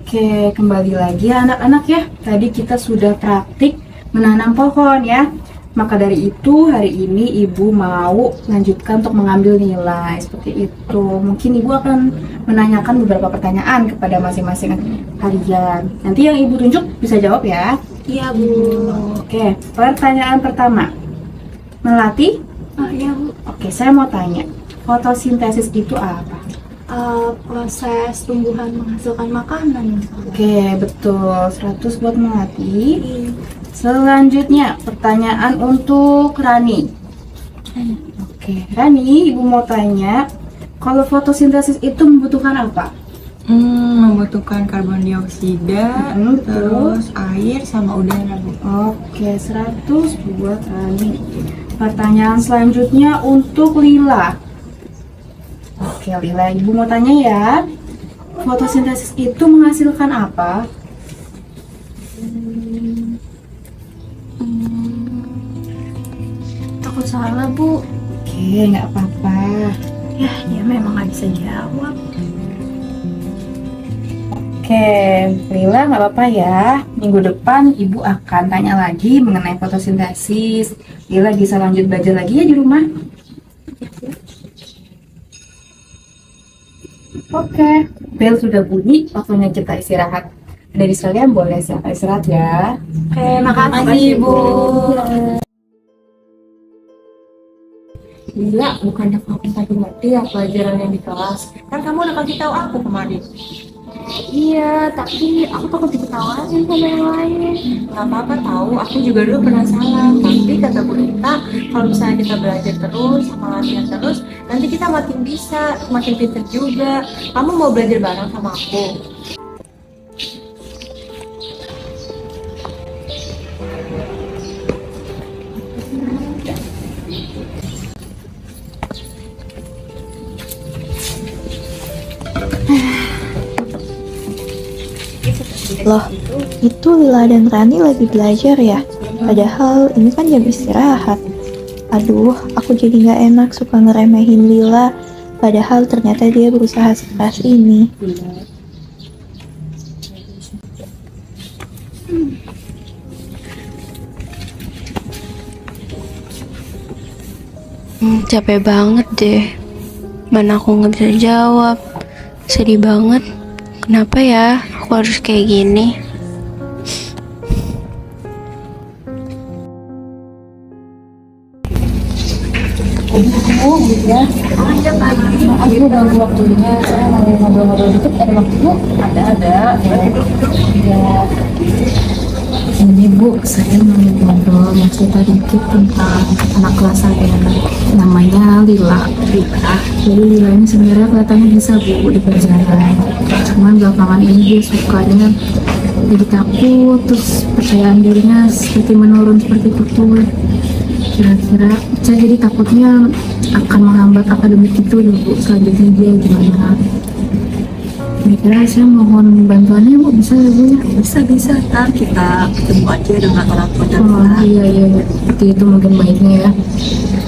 Oke, kembali lagi ya anak-anak ya. Tadi kita sudah praktik menanam pohon ya. Maka dari itu hari ini Ibu mau lanjutkan untuk mengambil nilai seperti itu. Mungkin Ibu akan menanyakan beberapa pertanyaan kepada masing-masing kalian. Nanti yang Ibu tunjuk bisa jawab ya. Iya, Bu. Oke, pertanyaan pertama. Melati? Iya, Bu. Oke, saya mau tanya. Fotosintesis itu apa? Proses tumbuhan menghasilkan makanan. Oke, betul. 100 buat Melati. Iya. Selanjutnya, pertanyaan untuk Rani. Oke, Rani, Ibu mau tanya, kalau fotosintesis itu membutuhkan apa? Membutuhkan karbon dioksida, Betul. terus air sama udara, Bu. Oke, 100 buat Rani. Pertanyaan selanjutnya untuk Lila. Oke, Lila, Ibu mau tanya ya. Fotosintesis itu menghasilkan apa? Takut salah, Bu. Oke, nggak apa-apa. Ya, dia memang nggak bisa jawab. Oke, Lila nggak apa-apa ya. Minggu depan Ibu akan tanya lagi mengenai fotosintesis. Lila bisa lanjut belajar lagi ya di rumah. Oke, bel sudah bunyi, waktunya kita istirahat. Dari sekalian boleh silakan istirahat ya. Oke, makasih, Bu. Gila, bukannya kamu tadi ngerti ya pelajaran yang di kelas? Kan kamu udah kasih tahu aku kemarin. Iya, tapi aku takut diketawain sama yang lain. Gak apa-apa tahu, aku juga dulu pernah salah. Tapi kata Bu Rita, kalau misalnya kita belajar terus, sama latihan terus, nanti kita makin bisa, makin pinter juga. Kamu mau belajar bareng sama aku? Loh, itu Lila dan Rani lagi belajar ya? Padahal ini kan jam istirahat. Aduh, aku jadi gak enak suka ngeremehin Lila. Padahal ternyata dia berusaha sekeras ini. Capek banget deh. Mana aku nggak bisa jawab. Sedih banget. Kenapa ya aku harus kayak gini? Maaf Bu ganggu waktunya, saya mau ngobrol-ngobrol dikit, ada waktu? Ada. Ya. Ini Bu, saya mau ngobrol, mau cerita dikit tentang anak kelas saya. Namanya Lila. Jadi Lila ini sebenarnya kelihatannya bisa Bu di pelajaran. Cuman belakangan ini dia sukanya jadi takut, terus percayaan dirinya seperti menurun seperti itu. Kira-kira saya jadi takutnya akan menghambat akademik itu ya Bu, selanjutnya dia gimana. Kira-kira saya mohon bantuannya Bu, bisa ya Bu ya? Bisa, ntar kita ketemu aja dengan orang tua dan Oh iya, seperti itu mungkin baiknya ya.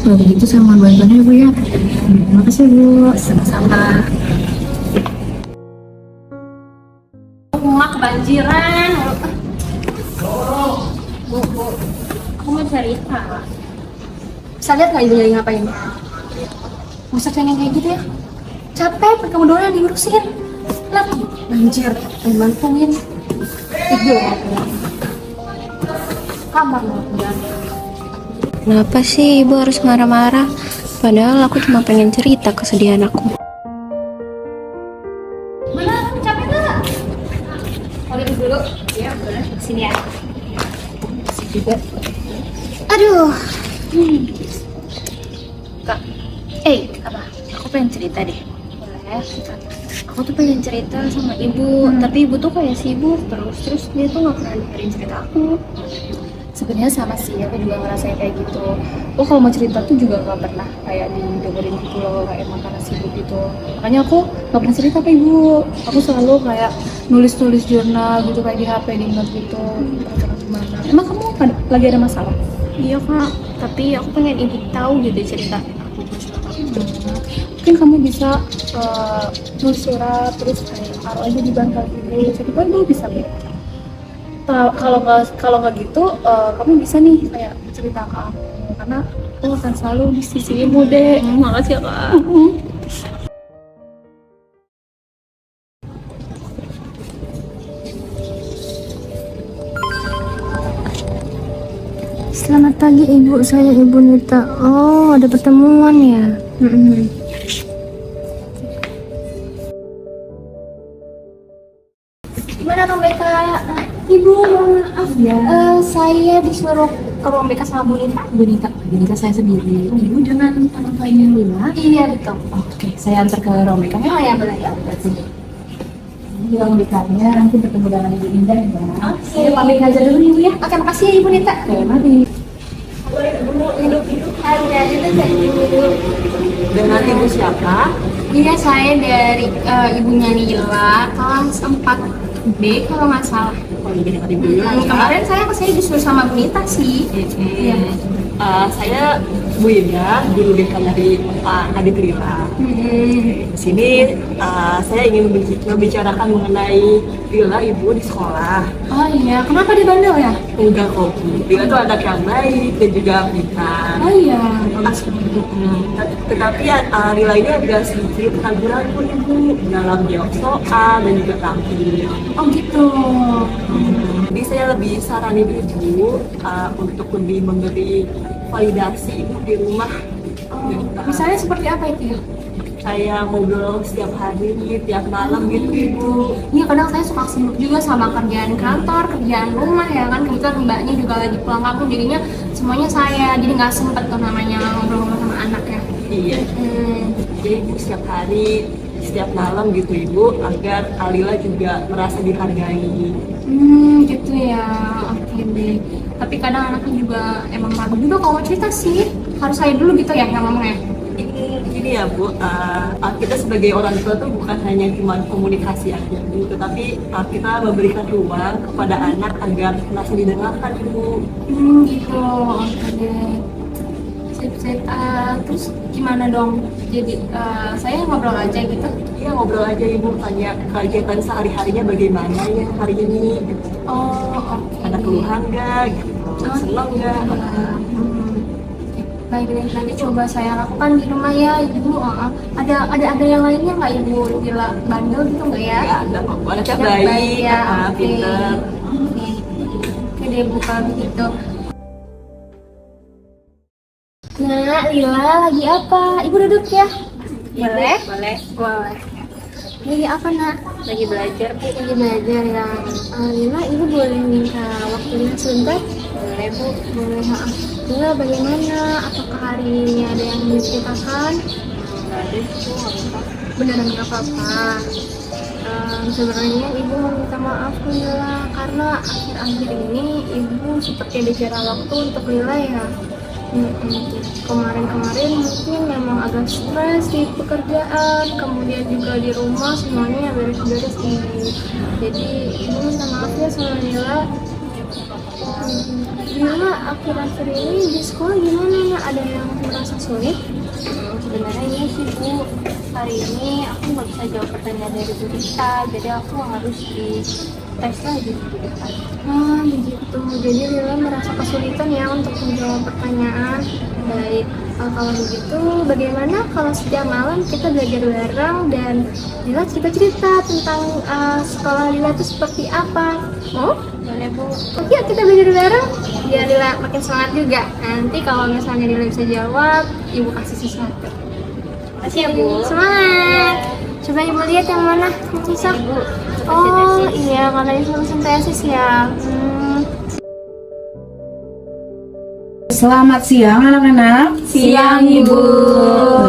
Kalau begitu saya mohon bantuannya Bu ya. Terima kasih Bu. sama-sama. Rumah kebanjiran. Bu, aku mau cerita. Bisa lihat nggak ibunya lagi ngapain? Nggak usah pengen kayak gitu ya. Capek, kamu doang yang diurusin. Lihat, banjir, pengen bantuin. Tidur, kamar mau pulang. Kenapa sih ibu harus marah-marah? Padahal aku cuma pengen cerita kesedihan aku. Mana, capek nggak? Mau duduk dulu? Ya, boleh. Sini ya. Sini juga. Aduh. Kak, apa? Aku pengen cerita deh. Boleh. Aku tuh pengen cerita sama ibu, tapi ibu tuh kayak sibuk terus dia tuh nggak pernah dengerin cerita aku. Sebenarnya sama sih, aku juga ngerasain kayak gitu. Aku kalau mau cerita tuh juga nggak pernah kayak didengerin gitu loh, kayak emang karena sibuk gitu. Makanya aku nggak pernah cerita ke ibu. Aku selalu kayak nulis-nulis jurnal gitu kayak di HP, di note gitu. Gimana? Emang kamu lagi ada masalah? Iya kak, tapi aku pengen ibu tahu gitu cerita. Oke, mungkin kamu bisa nulis surat terus kayak taruh aja di bantal ibu, coba ibu bisa gitu. Kalau nggak gitu, kamu bisa nih kayak cerita ke aku, karena aku akan selalu di sisi ibu deh. Makasih ya kak. Selamat pagi ibu, saya ibu Nita. Oh, ada pertemuan ya. Gimana Bang Beka? Ibu, maaf ya. Saya disuruh ke Bang Beka sama Bu Nita. Bu Nita saya sendiri. Ibu dengan orang tuanya Lila. Iya betul. Oke, saya antar ke Romeka ya. Oh ya boleh ya. Ini Bang Bekanya, nanti bertemu dengan Ibu Indah ya. Oke. Saya pamit ngajar dulu nih, Bu ya. Oke, makasih ya Ibu Nita. Oke, mari. Dengan ibu siapa? Iya, saya dari ibunya Nila, kelas 4B kalau nggak salah. Oh iya dengan ibu Yula ya. Kemarin saya disuruh sama Bu Nita sih. Iya. Saya Bu Indah, guru dekan dari Pak Adit Lila. Di sini saya ingin membicarakan mengenai Lila ibu di sekolah. Oh iya, kenapa di bandel ya? Enggak kok Bu. Lila itu anak yang baik dan juga pintar. Oh iya, bagus banget. Tetapi Lila ini agak sedikit keraguan pun ibu dalam jawab soal dan juga tampil. Oh gitu. Jadi saya lebih saranin ibu untuk lebih memberi validasi ibu di rumah. Misalnya seperti apa itu ya? Saya ngobrol setiap hari, tiap malam gitu ibu. Iya, kadang saya suka sibuk juga sama kerjaan kantor, kerjaan rumah ya kan. Kebetulan mbaknya juga lagi pulang kampung, jadinya semuanya saya. Jadi nggak sempet tuh namanya ngobrol-ngobrol sama anak ya. Iya. Jadi ibu setiap hari, setiap malam gitu ibu, agar Alila juga merasa dihargai. Gitu ya. Oke deh. Tapi kadang anaknya juga emang malu juga kalau mau cerita sih. Harus saya dulu gitu ya yang ngomongnya. Ini ya Bu, kita sebagai orang tua tuh bukan hanya cuma komunikasi aja Bu, tetapi kita memberikan ruang kepada anak agar merasa didengarkan Bu. Gitu. Oke deh. Sip. Terus gimana dong? Jadi saya ngobrol aja gitu. Iya ngobrol aja Ibu, tanya kegiatan sehari-harinya bagaimana ya hari ini gitu. Oh, oke. Ada keluhan nggak gitu, senang nggak? Baik deh, nanti coba saya lakukan di rumah ya ibu. Ada yang lainnya nggak ibu? Gila bandel gitu nggak ya? Ya ada kok, Bu. Anaknya Ya, baik, ya. Oke. pinter. Oke deh Bu, kalau begitu. Nah, Lila lagi apa? Ibu duduk ya. Boleh? Boleh. Lagi apa nak? Lagi belajar Bu. Lagi belajar ya. Lila, ibu boleh minta waktunya sebentar? Boleh Bu. Boleh, maaf. Lila bagaimana? Apakah hari ini ada yang diceritakan? Nggak ada Bu, nggak apa-apa. Beneran nggak apa-apa. Sebenarnya ibu mau minta maaf ke Lila karena akhir-akhir ini ibu seperti ada jarak waktu untuk Lila ya. Kemarin mungkin memang agak stres di pekerjaan, kemudian juga di rumah semuanya beres-beres ibu. Jadi ibu minta maaf ya sama Lila. Lila akhir-akhir ini di sekolah gimana nak? Ada yang merasa sulit? Sebenarnya iya sih Bu, hari ini aku nggak bisa jawab pertanyaan dari Bu Rita, jadi aku harus di tes lagi di depan. Begitu. Jadi Lila merasa kesulitan ya untuk menjawab pertanyaan. Baik, kalau begitu bagaimana kalau setiap malam kita belajar bareng dan Lila cerita-cerita tentang sekolah Lila itu seperti apa? Boleh Bu. Yuk kita belajar bareng biar Lila makin semangat juga. Nanti kalau misalnya Lila bisa jawab, ibu kasih sesuatu. Makasih ya Bu. Semangat. Coba ibu lihat yang mana yang susah. Oh iya, karena itu mesin tesis ya. Selamat siang anak-anak. Siang, Ibu.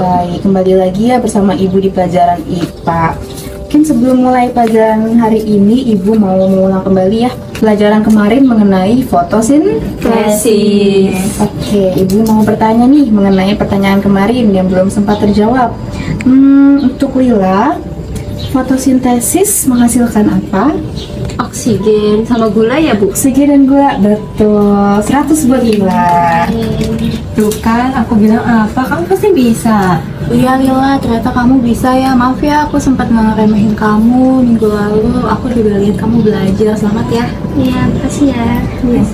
Baik, kembali lagi ya bersama Ibu di pelajaran IPA. Mungkin sebelum mulai pelajaran hari ini, Ibu mau mengulang kembali ya pelajaran kemarin mengenai fotosintesis. Oke, Ibu mau bertanya nih mengenai pertanyaan kemarin yang belum sempat terjawab. Untuk Lila, fotosintesis menghasilkan apa? Oksigen sama gula ya Bu? Oksigen dan gula, betul. 100 buat Lila. Tuh kan, aku bilang apa, kamu pasti bisa. Iya Lila, ternyata kamu bisa ya. Maaf ya, aku sempat ngeremehin kamu minggu lalu. Aku juga lihat kamu belajar. Selamat ya. Iya, makasih ya.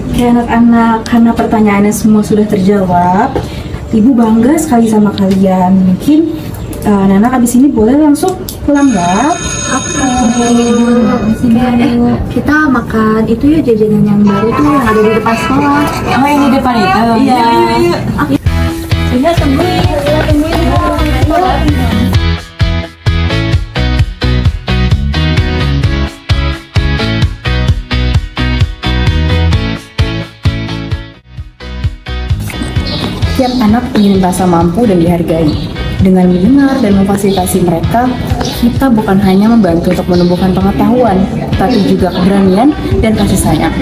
Oke anak-anak, karena pertanyaannya semua sudah terjawab, Ibu bangga sekali sama kalian. Mungkin Nana abis ini boleh langsung pulang nggak? Kita makan itu ya, jajanan yang baru tuh yang ada di depan sekolah. Oh, yang di depan itu? Iya. Iya, tungguin. Setiap anak ingin merasa mampu dan dihargai. Dengan mendengar dan memfasilitasi mereka, kita bukan hanya membantu untuk menumbuhkan pengetahuan, tapi juga keberanian dan kasih sayang.